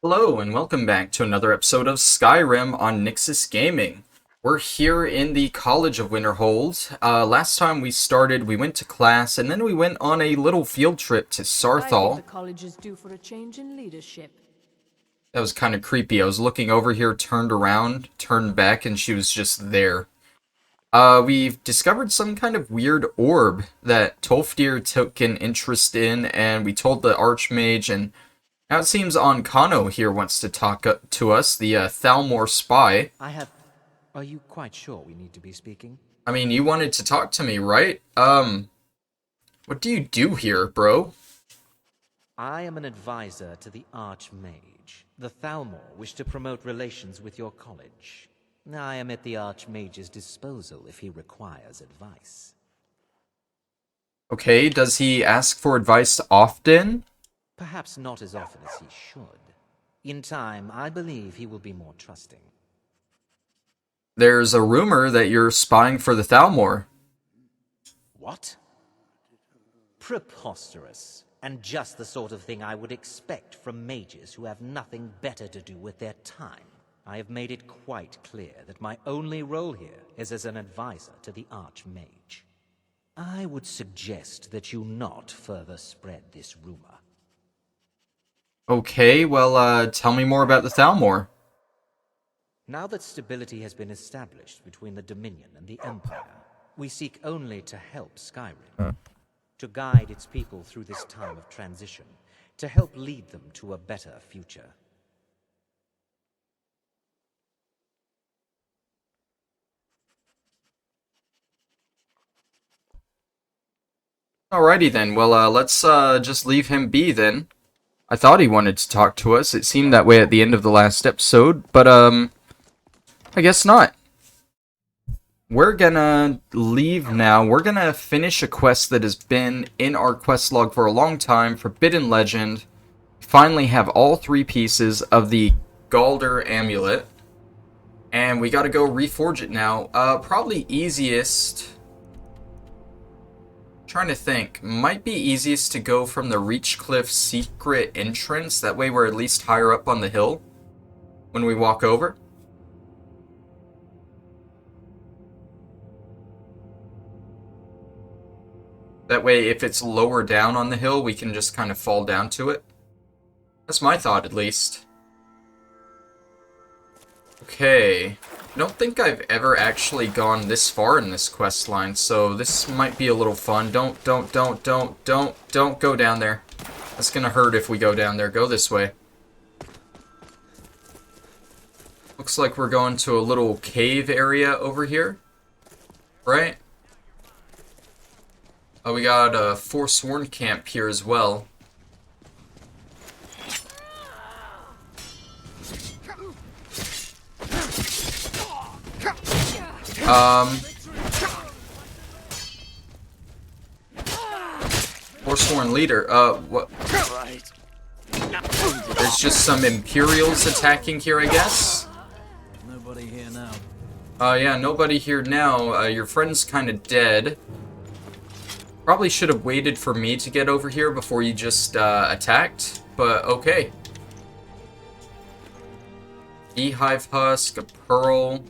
Hello and welcome back to another episode of Skyrim on Nyxus Gaming. We're here in the College of Winterhold. Last time we went to class, and then we went on a little field trip to I think Sarthal. the college is due for a change in leadership. That was kind of creepy. I was looking over here, turned around, turned back, and she was just there. We've discovered some kind of weird orb that Tolfdir took an interest in, and we told the Archmage, and now it seems Ankano here wants to talk to us, the Thalmor spy. Are you quite sure we need to be speaking? I mean, you wanted to talk to me, right? What do you do here, bro? I am an advisor to the Archmage. The Thalmor wish to promote relations with your college. I am at the Archmage's disposal if he requires advice. Okay, does he ask for advice often? Perhaps not as often as he should. In time, I believe he will be more trusting. There's a rumor that you're spying for the Thalmor. What? Preposterous. And just the sort of thing I would expect from mages who have nothing better to do with their time. I have made it quite clear that my only role here is as an advisor to the Archmage. I would suggest that you not further spread this rumor. Okay, well, tell me more about the Thalmor. Now that stability has been established between the Dominion and the Empire, we seek only to help Skyrim. To guide its people through this time of transition, to help lead them to a better future. Alrighty then, well, let's just leave him be then. I thought he wanted to talk to us. It seemed that way at the end of the last episode, but, I guess not. We're gonna leave now. We're gonna finish a quest that has been in our quest log for a long time, Forbidden Legend. Finally have all three pieces of the Galder amulet. And we gotta go reforge it now. Probably easiest... Trying to think. Might be easiest to go from the Reachcliff secret entrance. That way we're at least higher up on the hill when we walk over. That way, if it's lower down on the hill, we can just kind of fall down to it. That's my thought, at least. Okay. I don't think I've ever actually gone this far in this quest line, so this might be a little fun. Don't go down there. That's gonna hurt if we go down there. Go this way. Looks like we're going to a little cave area over here. Right? Oh, we got a Forsworn camp here as well. Forsworn leader, what? There's just some Imperials attacking here, I guess? Nobody here now. Yeah, nobody here now. Your friend's kind of dead. Probably should have waited for me to get over here before you just attacked, but okay. Beehive husk, a pearl.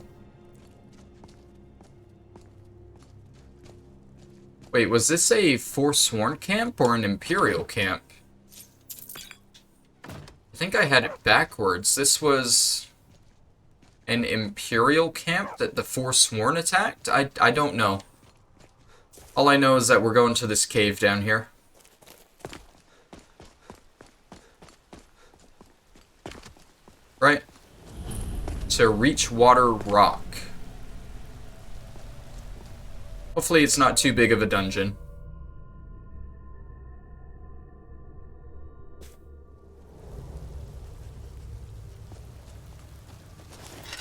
Wait, was this a Forsworn camp or an Imperial camp? I think I had it backwards. This was an Imperial camp that the Forsworn attacked? I don't know. All I know is that we're going to this cave down here. Right? To Reachwater Rock. Hopefully it's not too big of a dungeon.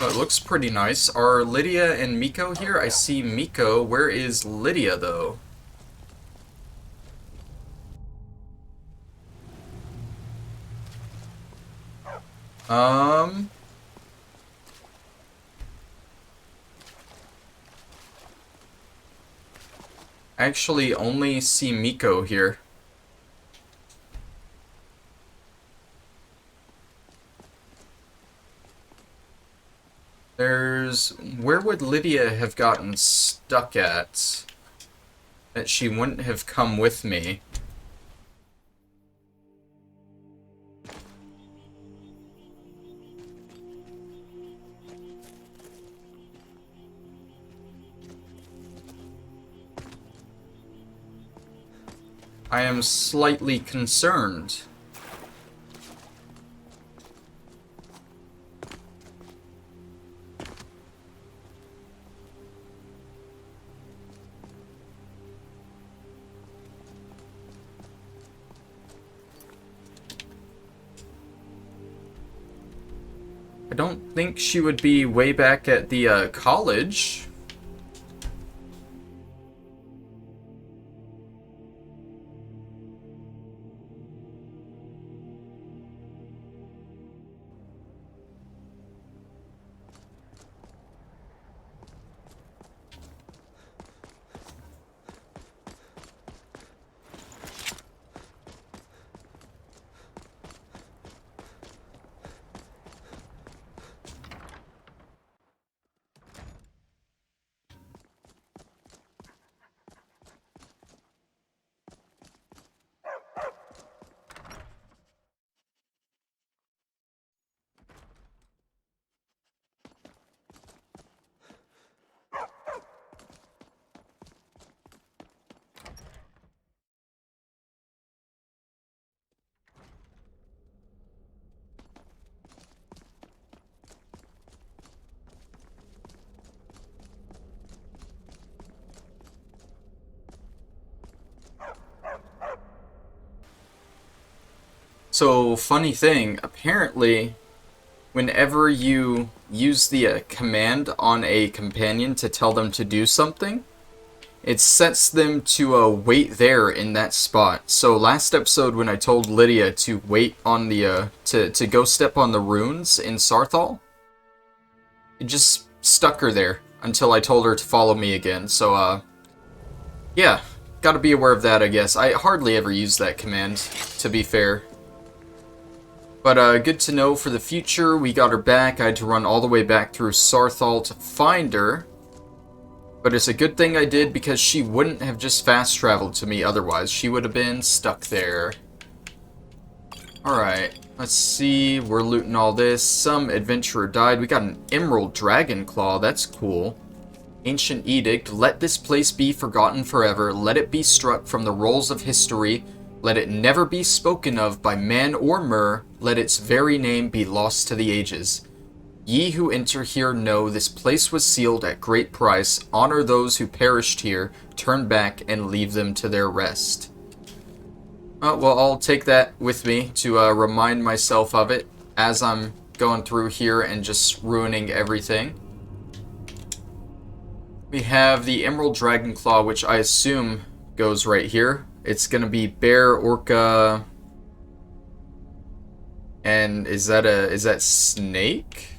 Oh, it looks pretty nice. Are Lydia and Miko here? I see Miko. Where is Lydia, though? I actually only see Miko here. Where would Lydia have gotten stuck at that she wouldn't have come with me? I am slightly concerned. I don't think she would be way back at the college. So, funny thing, apparently, whenever you use the command on a companion to tell them to do something, it sets them to wait there in that spot. So last episode when I told Lydia to wait on the, to go step on the runes in Sarthal, it just stuck her there until I told her to follow me again. So, yeah, gotta be aware of that, I guess. I hardly ever use that command, to be fair. But good to know for the future. We got her back. I had to run all the way back through Sarthal to find her. But it's a good thing I did because she wouldn't have just fast traveled to me otherwise. She would have been stuck there. Alright, let's see. We're looting all this. Some adventurer died. We got an Emerald Dragon Claw. That's cool. Ancient Edict. Let this place be forgotten forever. Let it be struck from the rolls of history. Let it never be spoken of by man or mer. Let its very name be lost to the ages. Ye who enter here know this place was sealed at great price. Honor those who perished here. Turn back and leave them to their rest. Well, I'll take that with me to remind myself of it as I'm going through here and just ruining everything. We have the Emerald Dragon Claw, which I assume goes right here. It's gonna be bear, orca, and is that snake?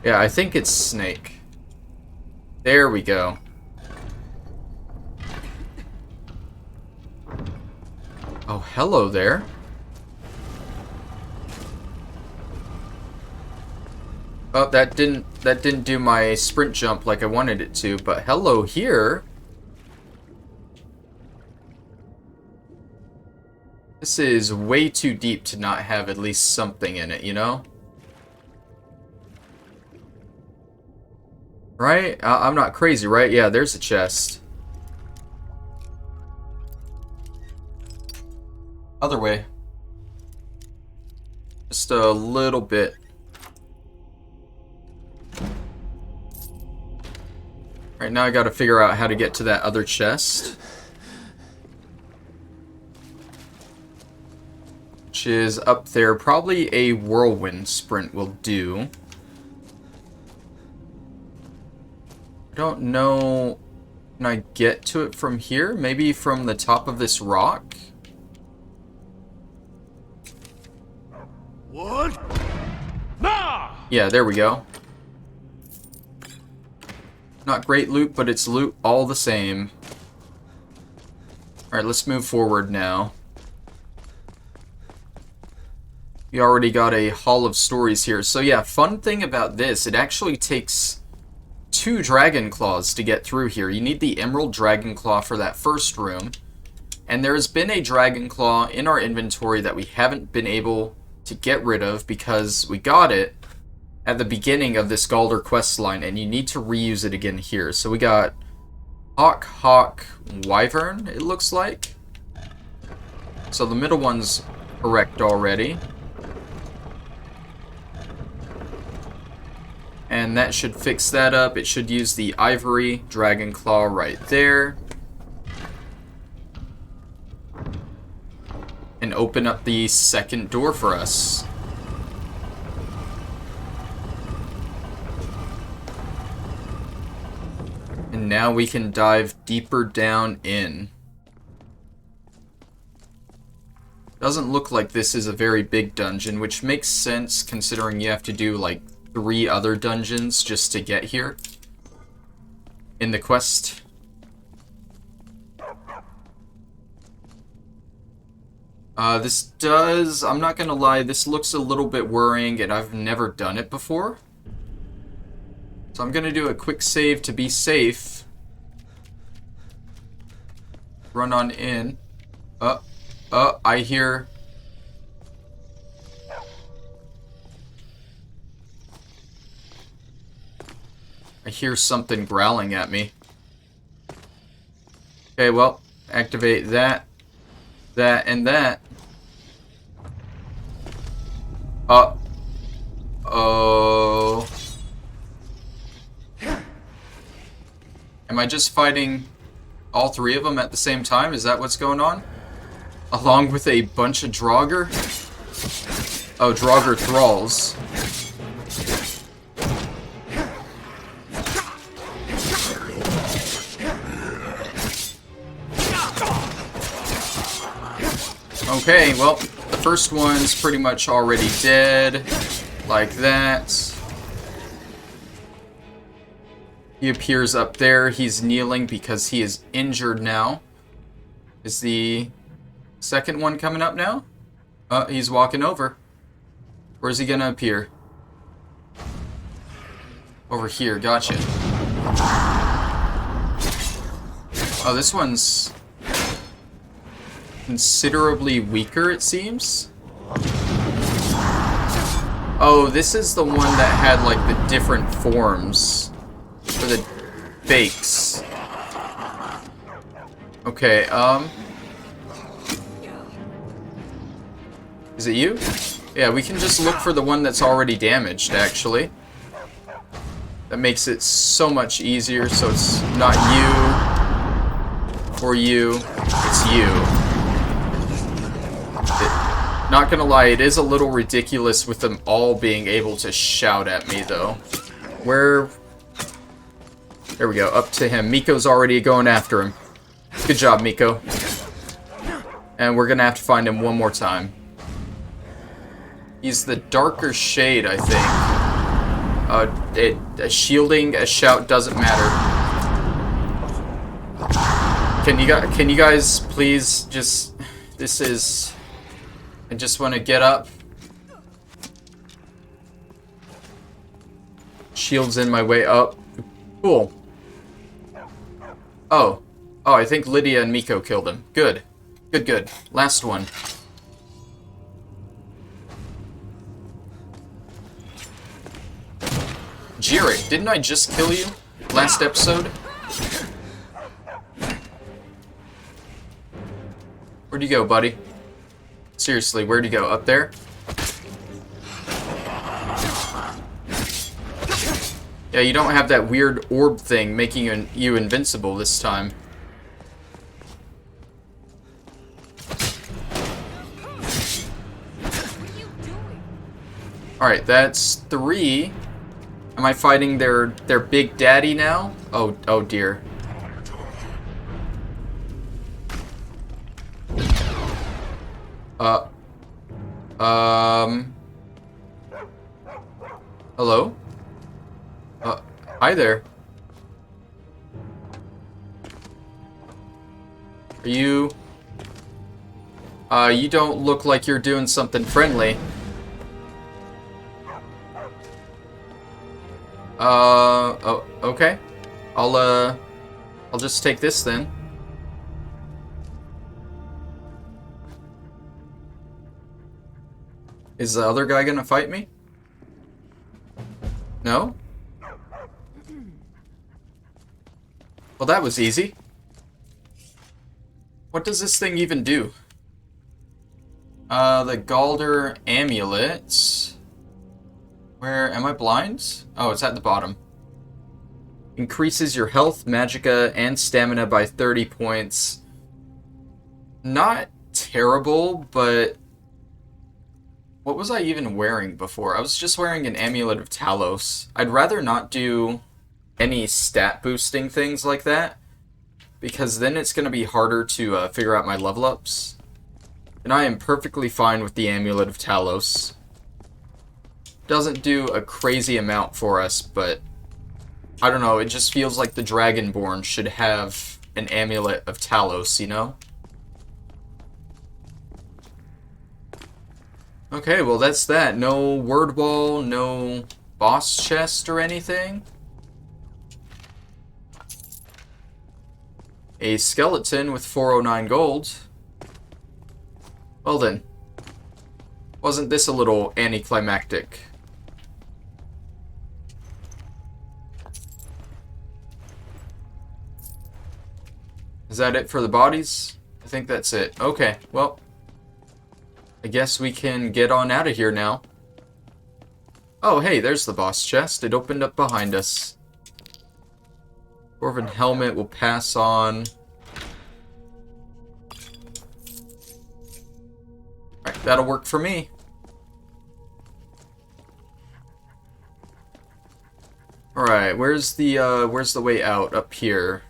Yeah, I think it's snake. There we go. Oh, hello there. Oh, that didn't do my sprint jump like I wanted it to, but hello here. This is way too deep to not have at least something in it, you know? Right? I'm not crazy, right? Yeah, there's a chest. Other way. Just a little bit. Right now I gotta figure out how to get to that other chest. Which is up there. Probably a whirlwind sprint will do. I don't know. Can I get to it from here? Maybe from the top of this rock? What? Nah! Yeah, there we go. Not great loot, but it's loot all the same. Alright, let's move forward now. We already got a Hall of Stories here. So yeah, fun thing about this, it actually takes 2 Dragon Claws to get through here. You need the Emerald Dragon Claw for that first room. And there's been a Dragon Claw in our inventory that we haven't been able to get rid of because we got it at the beginning of this Galder quest line, and you need to reuse it again here. So we got Hawk Wyvern, it looks like. So the middle one's correct already. And that should fix that up. It should use the Ivory Dragon Claw right there. And open up the second door for us. And now we can dive deeper down in. Doesn't look like this is a very big dungeon, which makes sense considering you have to do like 3 other dungeons just to get here in the quest. This does, I'm not gonna lie, this looks a little bit worrying and I've never done it before. So I'm gonna do a quick save to be safe. Run on in. I hear... I hear something growling at me. Okay, well, activate that, and that. Oh. Am I just fighting all 3 of them at the same time? Is that what's going on? Along with a bunch of Draugr? Oh, Draugr thralls. Okay, well, the first one's pretty much already dead. Like that. He appears up there. He's kneeling because he is injured now. Is the second one coming up now? He's walking over. Where's he gonna appear? Over here, gotcha. Oh, this one's considerably weaker, it seems. Oh, this is the one that had, like, the different forms. For the fakes. Okay, is it you? Yeah, we can just look for the one that's already damaged, actually. That makes it so much easier, so it's not you or you, it's you. Not gonna lie, it is a little ridiculous with them all being able to shout at me, though. Where... There we go, up to him. Miko's already going after him. Good job, Miko. And we're gonna have to find him one more time. He's the darker shade, I think. Shielding a shout doesn't matter. Can you guys please just... This is... I just want to get up. Shield's in my way up. Cool. Oh. Oh, I think Lydia and Miko killed him. Good. Good, good. Last one. Jirik, didn't I just kill you last episode? Where'd you go, buddy? Seriously, where'd you go? Up there? Yeah, you don't have that weird orb thing making you invincible this time. Alright, that's 3. Am I fighting their big daddy now? Oh dear. Hello? Hi there. Are you... you don't look like you're doing something friendly. Oh, okay. I'll just take this then. Is the other guy gonna fight me? No? Well, that was easy. What does this thing even do? The Galder Amulets. Where am I blind? Oh, it's at the bottom. Increases your health, magicka, and stamina by 30 points. Not terrible, but... What was I even wearing before? I was just wearing an Amulet of Talos. I'd rather not do any stat boosting things like that, because then it's going to be harder to figure out my level ups. And I am perfectly fine with the Amulet of Talos. Doesn't do a crazy amount for us, but I don't know, it just feels like the Dragonborn should have an Amulet of Talos, you know? Okay, well that's that. No word wall, no boss chest or anything. A skeleton with 409 gold. Well then. Wasn't this a little anticlimactic? Is that it for the bodies? I think that's it. Okay, well. I guess we can get on out of here now. Oh, hey, there's the boss chest. It opened up behind us. Dwarven helmet will pass on. Alright, that'll work for me. Alright, where's the way out? Up here.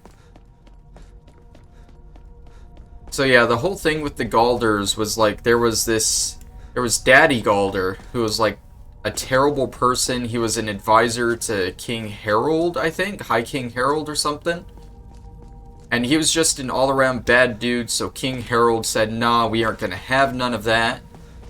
So yeah, the whole thing with the Galders was like, there was Daddy Galder, who was like a terrible person. He was an advisor to King Harold, I think, High King Harold or something. And he was just an all-around bad dude, so King Harold said, nah, we aren't gonna have none of that.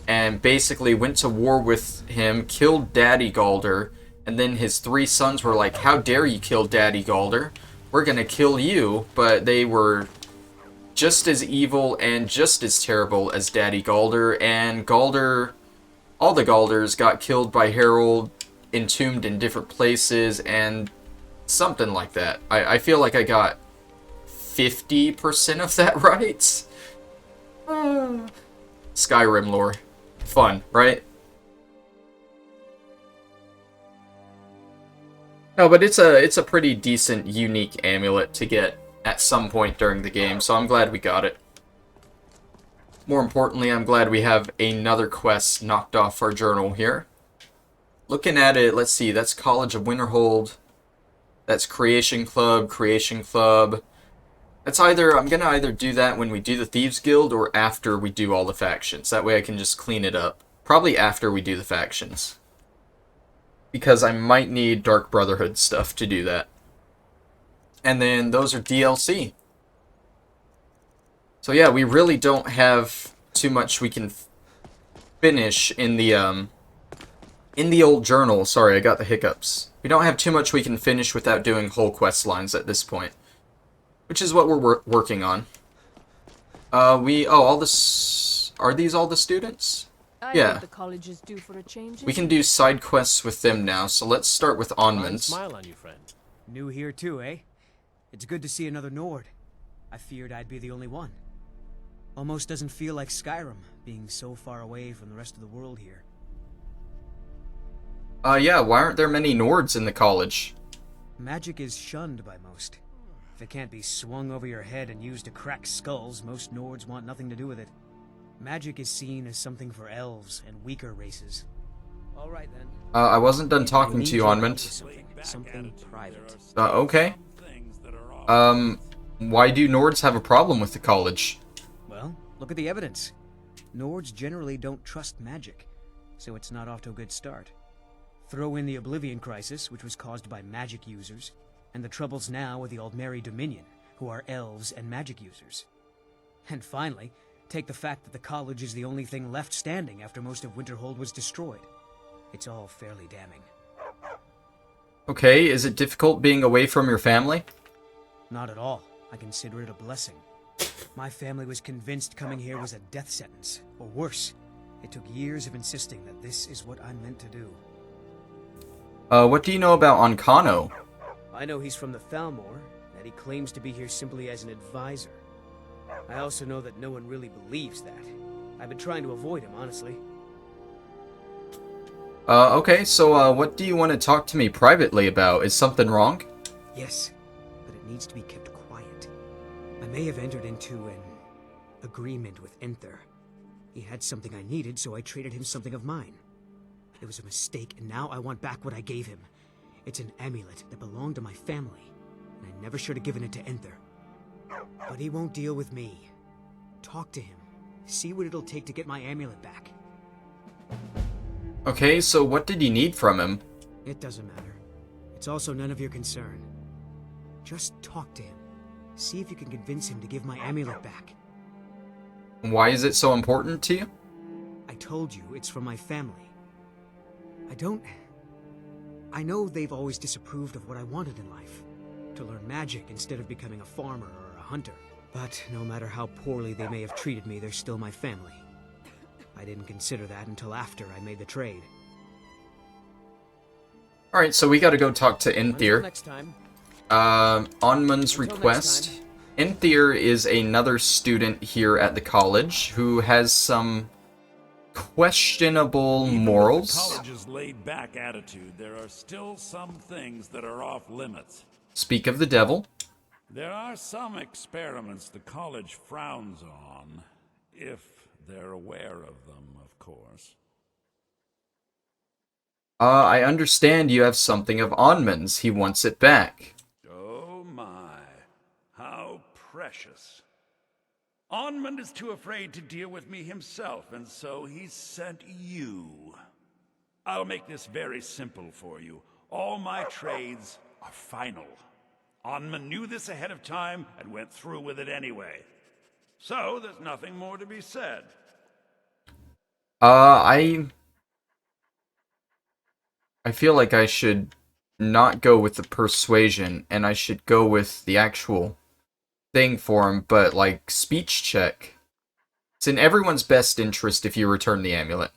And basically went to war with him, killed Daddy Galder, and then his 3 sons were like, how dare you kill Daddy Galder? We're gonna kill you, but they were just as evil and just as terrible as Daddy Galder, and Galder, all the Galders got killed by Harold, entombed in different places, and something like that. I feel like I got 50% of that right. Skyrim lore. Fun, right? No, but it's a pretty decent, unique amulet to get at some point during the game, so I'm glad we got it. More importantly, I'm glad we have another quest knocked off our journal here. Looking at it, let's see, that's College of Winterhold. That's Creation Club, Creation Club. That's either, I'm gonna either do that when we do the Thieves Guild or after we do all the factions. That way I can just clean it up. Probably after we do the factions. Because I might need Dark Brotherhood stuff to do that. And then those are DLC. So yeah, we really don't have too much we can finish in the old journal. Sorry, I got the hiccups. We don't have too much we can finish without doing whole quest lines at this point. Which is what we're working on. All this... Are these all the students? Yeah. The college is due for a change. We can do side quests with them now, so let's start with Onmund. Smile on you, friend. New here too, eh? It's good to see another Nord. I feared I'd be the only one. Almost doesn't feel like Skyrim, being so far away from the rest of the world here. Yeah, why aren't there many Nords in the college? Magic is shunned by most. If it can't be swung over your head and used to crack skulls, most Nords want nothing to do with it. Magic is seen as something for elves and weaker races. All right then. I wasn't done talking to you, Onmund. Something private. Okay. Why do Nords have a problem with the college? Well, look at the evidence. Nords generally don't trust magic, so it's not off to a good start. Throw in the Oblivion Crisis, which was caused by magic users, and the troubles now with the Aldmeri Dominion, who are elves and magic users. And finally, take the fact that the college is the only thing left standing after most of Winterhold was destroyed. It's all fairly damning. Okay, is it difficult being away from your family? Not at all. I consider it a blessing. My family was convinced coming here was a death sentence, or worse. It took years of insisting that this is what I'm meant to do. What do you know about Ancano? I know he's from the Thalmor, that he claims to be here simply as an advisor. I also know that no one really believes that. I've been trying to avoid him, honestly. Okay, so, what do you want to talk to me privately about? Is something wrong? Yes, but it needs to be kept quiet. I may have entered into an agreement with Enther. He had something I needed, so I traded him something of mine. It was a mistake, and now I want back what I gave him. It's an amulet that belonged to my family, and I never should have given it to Enther. But he won't deal with me. Talk to him. See what it'll take to get my amulet back. Okay, so what did you need from him? It doesn't matter. It's also none of your concern. Just talk to him. See if you can convince him to give my amulet back. Why is it so important to you? I told you, it's from my family. I know they've always disapproved of what I wanted in life. To learn magic instead of becoming a farmer or a hunter. But no matter how poorly they may have treated me, they're still my family. I didn't consider that until after I made the trade. Alright, so we gotta go talk to Until Enthyr. next time. Onmun's Until next request. time. Enthyr is another student here at the college who has some questionable Even with morals. the college's laid-back attitude, there are still some things that are off limits. Speak of the devil. There are some experiments the college frowns on, if they're aware of them, of course. I understand you have something of Onmun's. He wants it back. Oh my, how precious. Onmund is too afraid to deal with me himself, and so he sent you. I'll make this very simple for you. All my trades are final. Onmund knew this ahead of time and went through with it anyway. So there's nothing more to be said. I feel like I should not go with the persuasion, and I should go with the actual thing for him, but, like, speech check. It's in everyone's best interest if you return the amulet.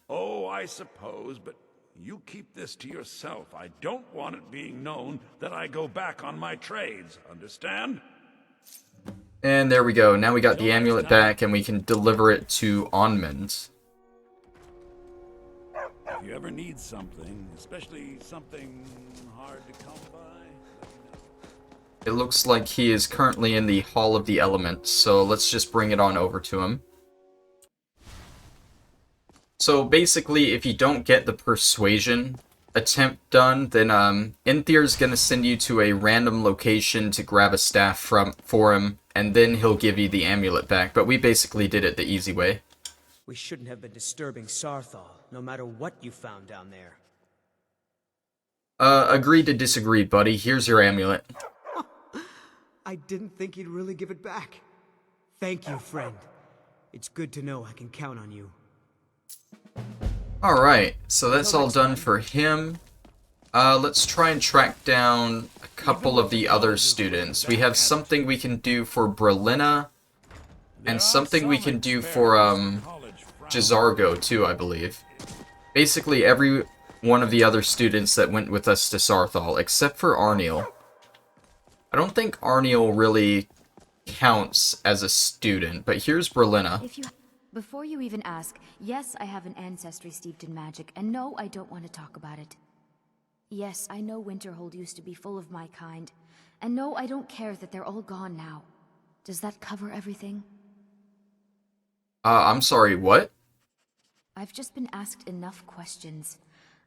Oh, I suppose, but you keep this to yourself. I don't want it being known that I go back on my trades, understand? And there we go. Now we got the amulet back, and we can deliver it to Onmund. If you ever need something, especially something hard to come by, let me know. It looks like he is currently in the Hall of the Elements, so let's just bring it on over to him. So basically, if you don't get the persuasion attempt done, then Enthyr's gonna send you to a random location to grab a staff for him, and then he'll give you the amulet back, but we basically did it the easy way. We shouldn't have been disturbing Sarthal, no matter what you found down there. Agree to disagree, buddy. Here's your amulet. I didn't think you'd really give it back. Thank you, friend. It's good to know I can count on you. Alright, so that's all done for him. Let's try and track down a couple of the other students. We have something we can do for Brelina, and something we can do for, Jizargo, too, I believe. Basically, every one of the other students that went with us to Sarthal, except for Arniel. I don't think Arniel really counts as a student, but here's Brelina. Before you even ask, yes, I have an ancestry steeped in magic, and no, I don't want to talk about it. Yes, I know Winterhold used to be full of my kind, and no, I don't care that they're all gone now. Does that cover everything? I'm sorry, what? I've just been asked enough questions.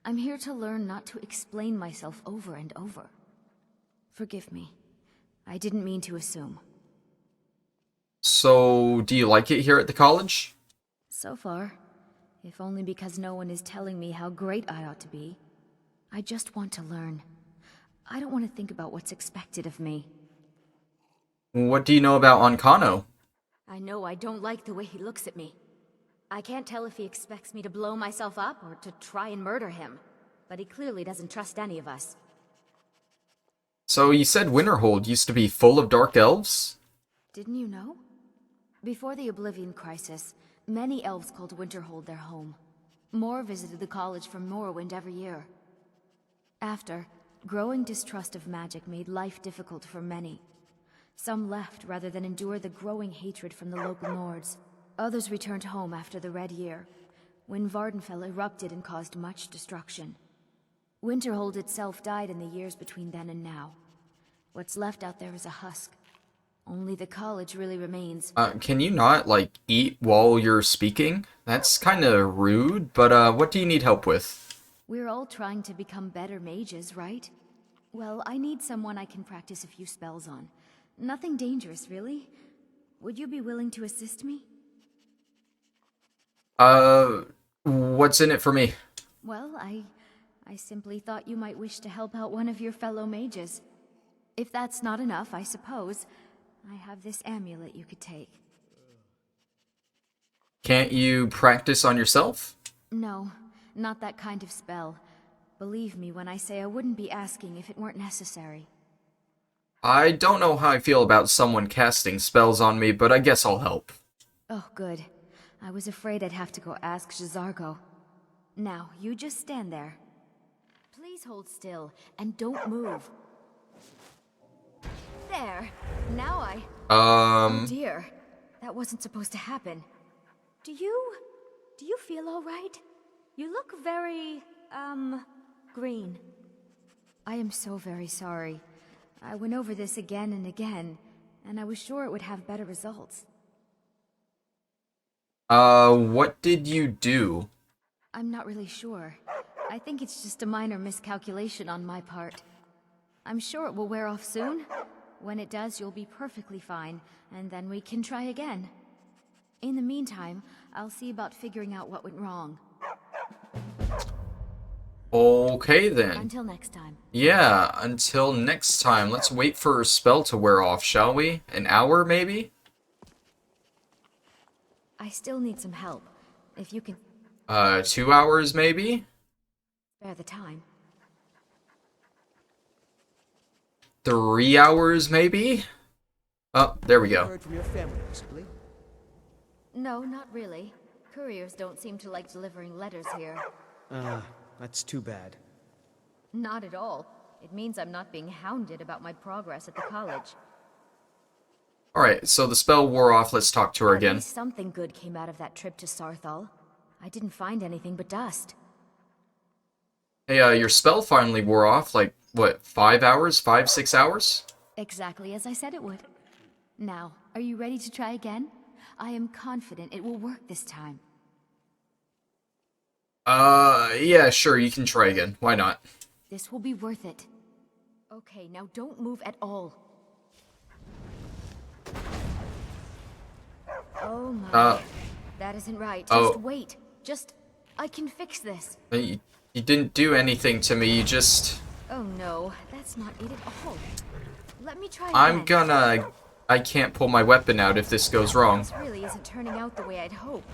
I'm here to learn not to explain myself over and over. Forgive me. I didn't mean to assume. So, do you like it here at the college? So far. If only because no one is telling me how great I ought to be. I just want to learn. I don't want to think about what's expected of me. What do you know about Ancano? I know I don't like the way he looks at me. I can't tell if he expects me to blow myself up or to try and murder him, but he clearly doesn't trust any of us. So you said Winterhold used to be full of dark elves? Didn't you know? Before the Oblivion Crisis, many elves called Winterhold their home. More visited the college from Morrowind every year. After, growing distrust of magic made life difficult for many. Some left rather than endure the growing hatred from the local Nords. Others returned home after the Red Year, when Vardenfell erupted and caused much destruction. Winterhold itself died in the years between then and now. What's left out there is a husk. Only the college really remains. Can you not, like, eat while you're speaking? That's kinda rude, but, what do you need help with? We're all trying to become better mages, right? Well, I need someone I can practice a few spells on. Nothing dangerous, really. Would you be willing to assist me? What's in it for me? Well, I simply thought you might wish to help out one of your fellow mages. If that's not enough, I suppose, I have this amulet you could take. Can't you practice on yourself? No, not that kind of spell. Believe me when I say I wouldn't be asking if it weren't necessary. I don't know how I feel about someone casting spells on me, but I guess I'll help. Oh, good. I was afraid I'd have to go ask J'zargo. Now, you just stand there. Please hold still, and don't move. There. Now Oh dear. That wasn't supposed to happen. Do you feel all right? You look very, green. I am so very sorry. I went over this again and again, and I was sure it would have better results. What did you do? I'm not really sure. I think it's just a minor miscalculation on my part. I'm sure it will wear off soon. When it does, you'll be perfectly fine, and then we can try again. In the meantime, I'll see about figuring out what went wrong. Okay, then. Until next time. Yeah, until next time. Let's wait for her spell to wear off, shall we? An hour, maybe? I still need some help. If you can 2 hours, maybe? spare the time. 3 hours, maybe? Oh, there we go. Heard from your family recently? No, not really. Couriers don't seem to like delivering letters here. That's too bad. Not at all. It means I'm not being hounded about my progress at the college. Alright, so the spell wore off. Let's talk to her At again. least something good came out of that trip to Sarthal. I didn't find anything but dust. Hey, your spell finally wore off. Like, what, 5 hours? 6 hours? Exactly as I said it would. Now, are you ready to try again? I am confident it will work this time. Yeah, sure, you can try again. Why not? This will be worth it. Okay, now don't move at all. Oh my. That isn't right. Just wait. I can fix this. You didn't do anything to me, you just... Oh no, that's not it at all. Let me try again. I can't pull my weapon out if this goes wrong. This really isn't turning out the way I'd hoped.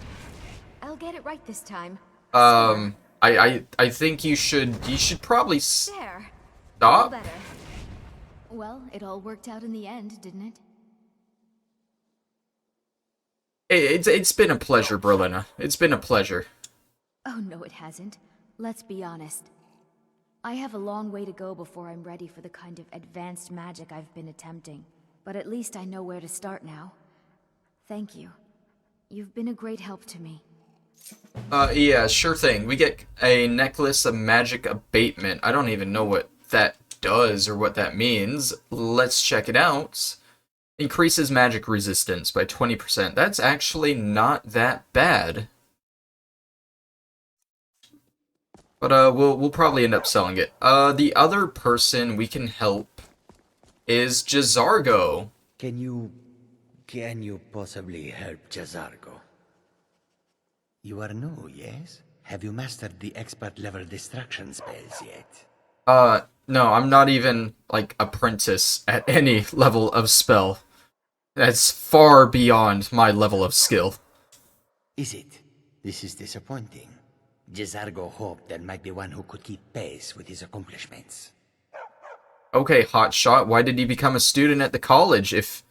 I'll get it right this time. I think you should probably There. stop. All better. Well, it all worked out in the end, didn't it? It's been a pleasure, Berlina. It's been a pleasure. Oh no, it hasn't. Let's be honest. I have a long way to go before I'm ready for the kind of advanced magic I've been attempting. But at least I know where to start now. Thank you. You've been a great help to me. Yeah, sure thing. We get a necklace of magic abatement. I don't even know what that does or what that means. Let's check it out. Increases magic resistance by 20%. That's actually not that bad. But we'll probably end up selling it. The other person we can help is J'zargo. Can you possibly help J'zargo? You are new, yes? Have you mastered the expert level distraction spells yet? No, I'm not even, like, apprentice at any level of spell. That's far beyond my level of skill. Is it? This is disappointing. Jazargo hoped there might be one who could keep pace with his accomplishments. Okay, hotshot, why did you become a student at the college if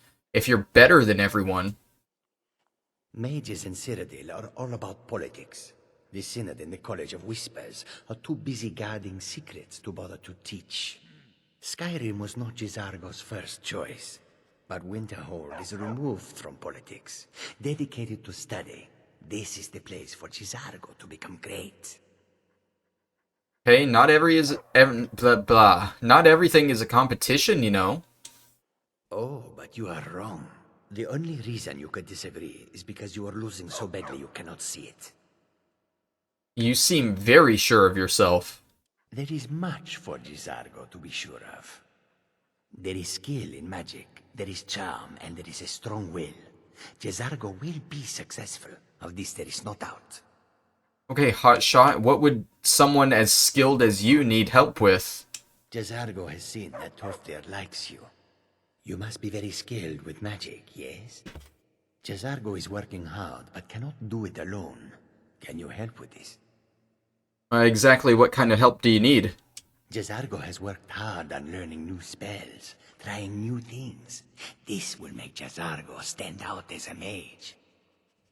you're better than everyone? Mages in Citadel are all about politics. The Synod and the College of Whispers are too busy guarding secrets to bother to teach. Skyrim was not Jazargo's first choice, but Winterhold is removed from politics, dedicated to study. This is the place for Jazargo to become great. Hey, not everything is a competition, you know. Oh, but you are wrong. The only reason you could disagree is because you are losing so badly you cannot see it. You seem very sure of yourself. There is much for Jazargo to be sure of. There is skill in magic, there is charm, and there is a strong will. Jazargo will be successful. Of this there is no doubt. Okay, hotshot, what would someone as skilled as you need help with? Jazargo has seen that Toftir likes you. You must be very skilled with magic, yes? Jazargo is working hard, but cannot do it alone. Can you help with this? Exactly what kind of help do you need? Jazargo has worked hard on learning new spells, trying new things. This will make Jazargo stand out as a mage.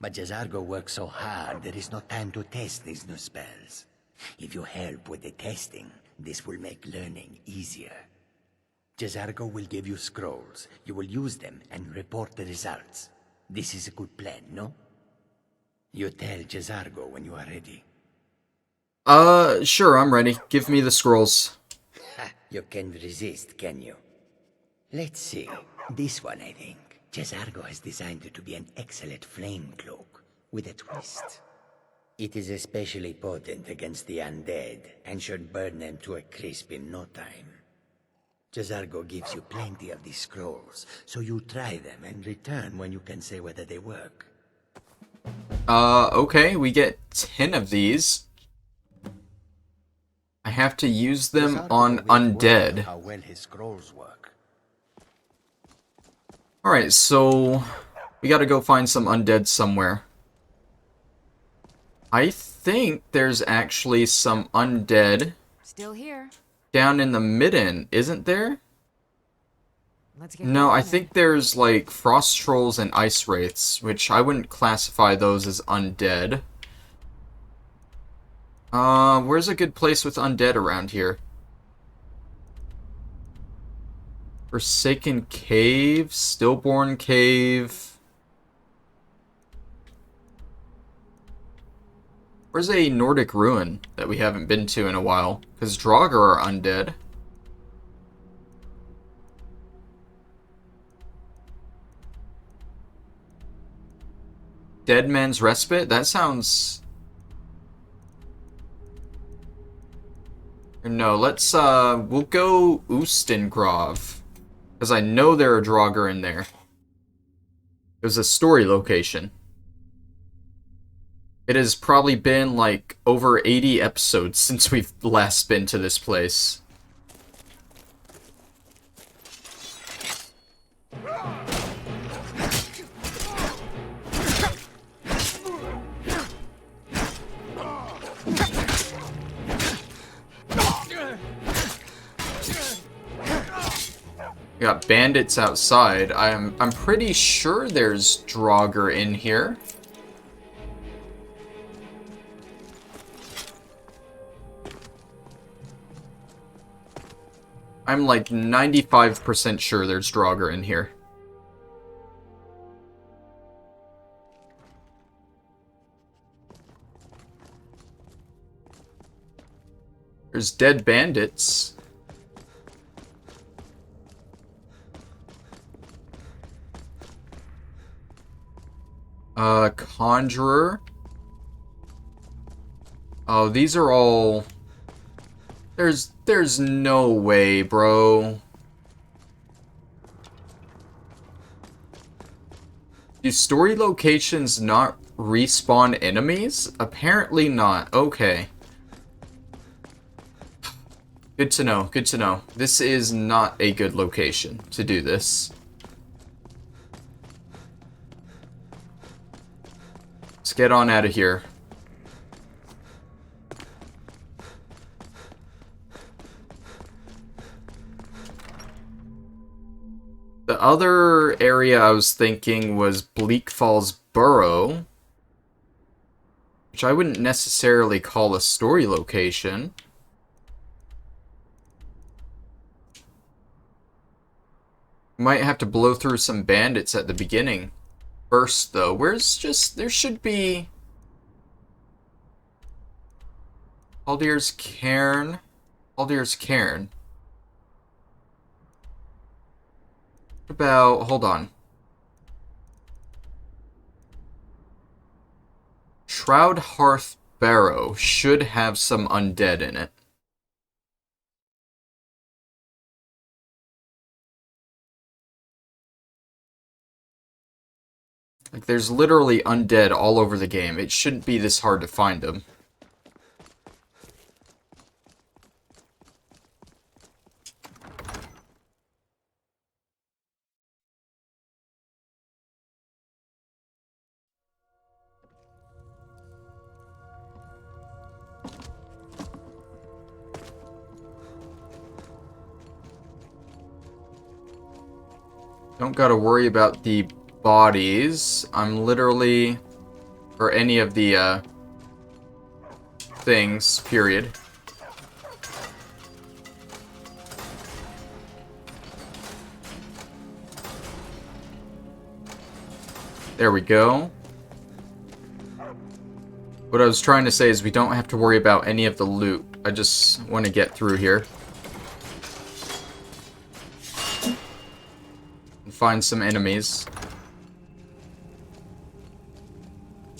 But Jazargo works so hard, there is no time to test these new spells. If you help with the testing, this will make learning easier. Jazargo will give you scrolls. You will use them and report the results. This is a good plan, no? You tell Jazargo when you are ready. Sure, I'm ready. Give me the scrolls. Ha, you can't resist, can you? Let's see. This one, I think. Jazargo has designed it to be an excellent flame cloak, with a twist. It is especially potent against the undead, and should burn them to a crisp in no time. Jazargo gives you plenty of these scrolls, so you try them and return when you can say whether they work. Okay, we get 10 of these. I have to use them on undead. How well his scrolls work. Alright, so we gotta go find some undead somewhere. I think there's actually some undead Still here. down in the midden, isn't there? Let's get No, I going. think there's like frost trolls and ice wraiths, which I wouldn't classify those as undead. Where's a good place with undead around here? Forsaken Cave, Stillborn Cave. Where's a Nordic ruin that we haven't been to in a while? Because Draugr are undead. Dead Man's Respite? That sounds... No, let's, we'll go Oostengrove. Because I know there are Draugr in there. It was a story location. It has probably been, like, over 80 episodes since we've last been to this place. We got bandits outside. I'm pretty sure there's Draugr in here. I'm like 95% sure there's Draugr in here. There's dead bandits. Conjurer. Oh, these are all... There's no way, bro. Do story locations not respawn enemies? Apparently not. Okay. Good to know, good to know. This is not a good location to do this. Let's get on out of here. The other area I was thinking was Bleak Falls Burrow, which I wouldn't necessarily call a story location. Might have to blow through some bandits at the beginning first, though. There should be... Aldier's Cairn. Aldier's Cairn. What about... Hold on. Shroud Hearth Barrow should have some undead in it. Like, there's literally undead all over the game. It shouldn't be this hard to find them. Don't gotta worry about the bodies. I'm literally... or any of the, things, period. There we go. What I was trying to say is we don't have to worry about any of the loot. I just want to get through here. And find some enemies.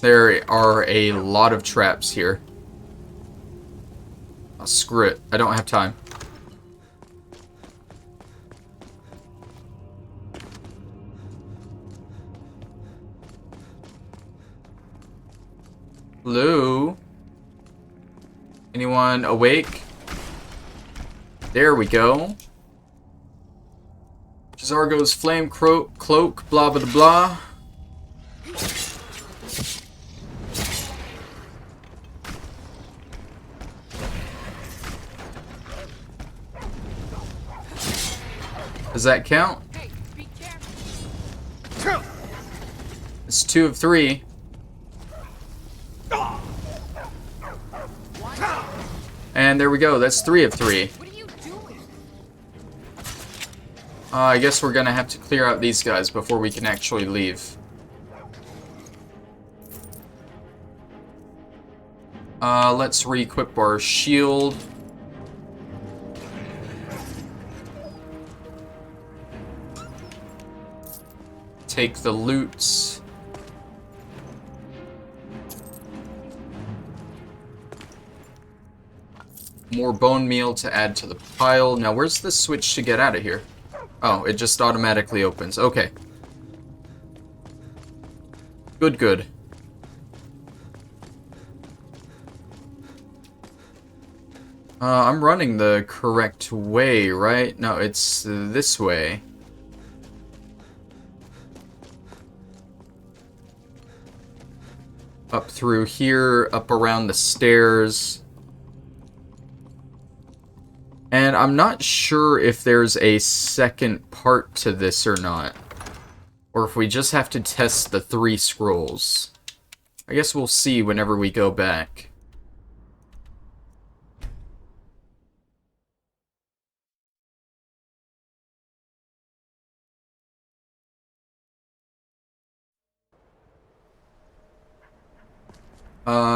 There are a lot of traps here. Oh, screw it. I don't have time. Hello? Anyone awake? There we go. J'zargo's flame cloak, blah blah blah. Does that count? It's 2 of 3. And there we go, that's 3 of 3. I guess we're gonna have to clear out these guys before we can actually leave. Let's re-equip our shield. Take the loot. More bone meal to add to the pile. Now, where's the switch to get out of here? Oh, it just automatically opens. Okay. Good, good. I'm running the correct way, right? No, it's this way. Up through here, up around the stairs. And I'm not sure if there's a second part to this or not. Or if we just have to test the 3 scrolls. I guess we'll see whenever we go back.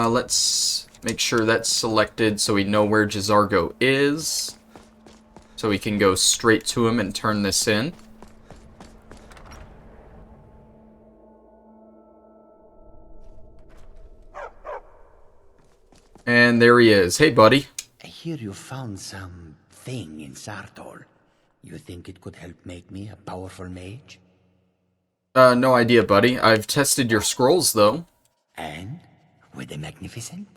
Let's make sure that's selected so we know where J'zargo is. So we can go straight to him and turn this in. And there he is. Hey, buddy. I hear you found some thing in Sartol. You think it could help make me a powerful mage? No idea, buddy. I've tested your scrolls, though. And? Were they magnificent?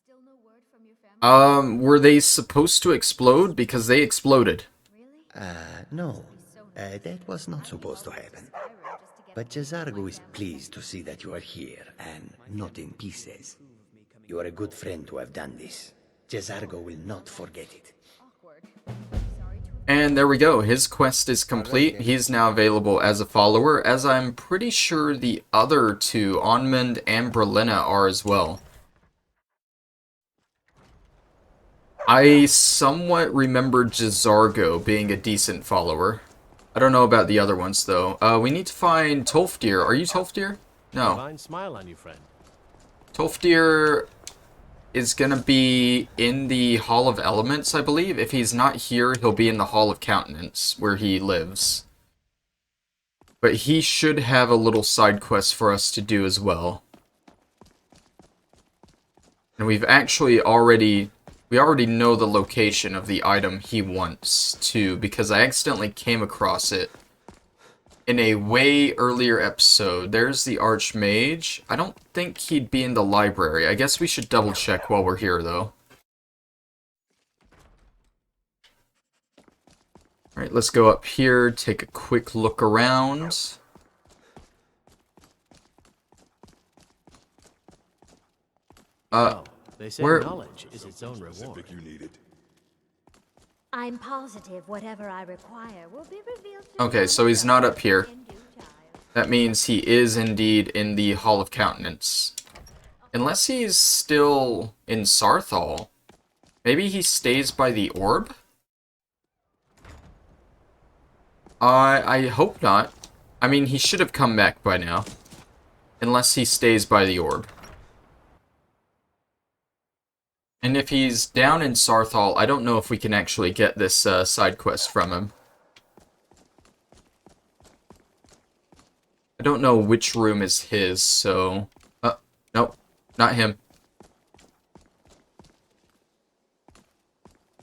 Still no word from your family? Were they supposed to explode? Because they exploded. Really? No. That was not supposed to happen. Skyrim just to get But Jazargo is pleased to see that you are here, and not in pieces. You are a good friend to have done this. Jazargo will not forget it. And there we go, his quest is complete. He's now available as a follower, as I'm pretty sure the other two, Onmund and Berlina, are as well. I somewhat remember Jazargo being a decent follower. I don't know about the other ones, though. We need to find Tolfdir. Are you Tolfdir? No. Divine smile on you, friend. Tolfdir is gonna be in the Hall of Elements, I believe. If he's not here, he'll be in the Hall of Countenance, where he lives. But he should have a little side quest for us to do as well. And we've actually already... We already know the location of the item he wants, too, because I accidentally came across it in a way earlier episode. There's the Archmage. I don't think he'd be in the library. I guess we should double check while we're here, though. Alright, let's go up here, take a quick look around. They say where... knowledge is its own reward. I'm positive whatever I require will be revealed to Okay, so he's not up here. That means he is indeed in the Hall of Countenance. Unless he's still in Sarthal. Maybe he stays by the orb? I hope not. I mean, he should have come back by now. Unless he stays by the orb. And if he's down in Sarthal, I don't know if we can actually get this side quest from him. I don't know which room is his, so... nope, not him.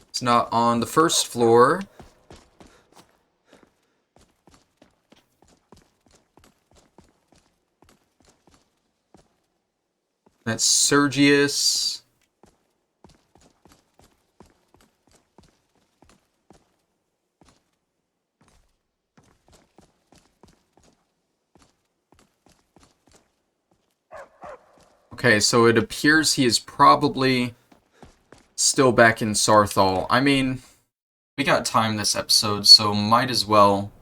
It's not on the first floor. That's Sergius. Okay, so it appears he is probably still back in Sarthal. I mean, we got time this episode, so might as well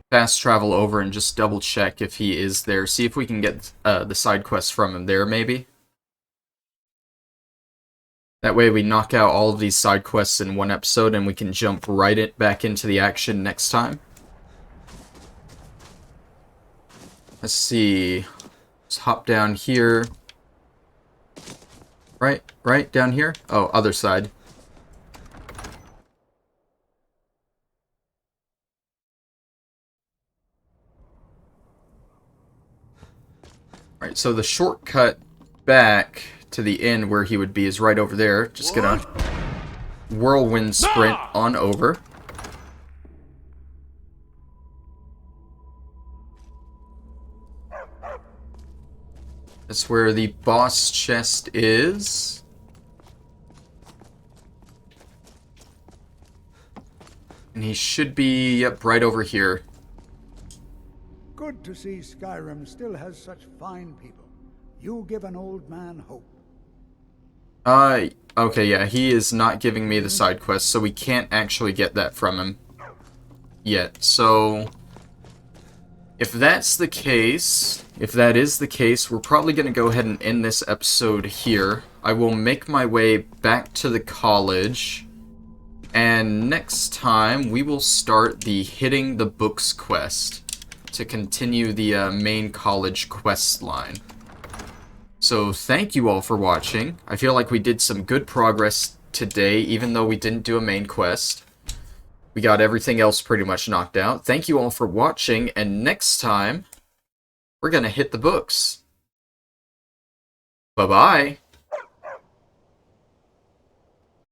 fast travel over and just double check if he is there. See if we can get the side quest from him there, maybe. That way we knock out all of these side quests in one episode and we can jump right back into the action next time. Let's see. Let's hop down here. Right, down here? Oh, other side. Right, so the shortcut back to the inn where he would be is right over there. Just gonna whirlwind sprint on over. That's where the boss chest is. And he should be, yep, right over here. Good to see Skyrim still has such fine people. You give an old man hope. Okay, yeah, he is not giving me the side quest, so we can't actually get that from him yet. So, if that's the case, if that is the case, we're probably going to go ahead and end this episode here. I will make my way back to the college, and next time we will start the Hitting the Books quest to continue the main college quest line. So thank you all for watching. I feel like we did some good progress today, even though we didn't do a main quest. We got everything else pretty much knocked out. Thank you all for watching, and next time, we're gonna hit the books. Bye-bye.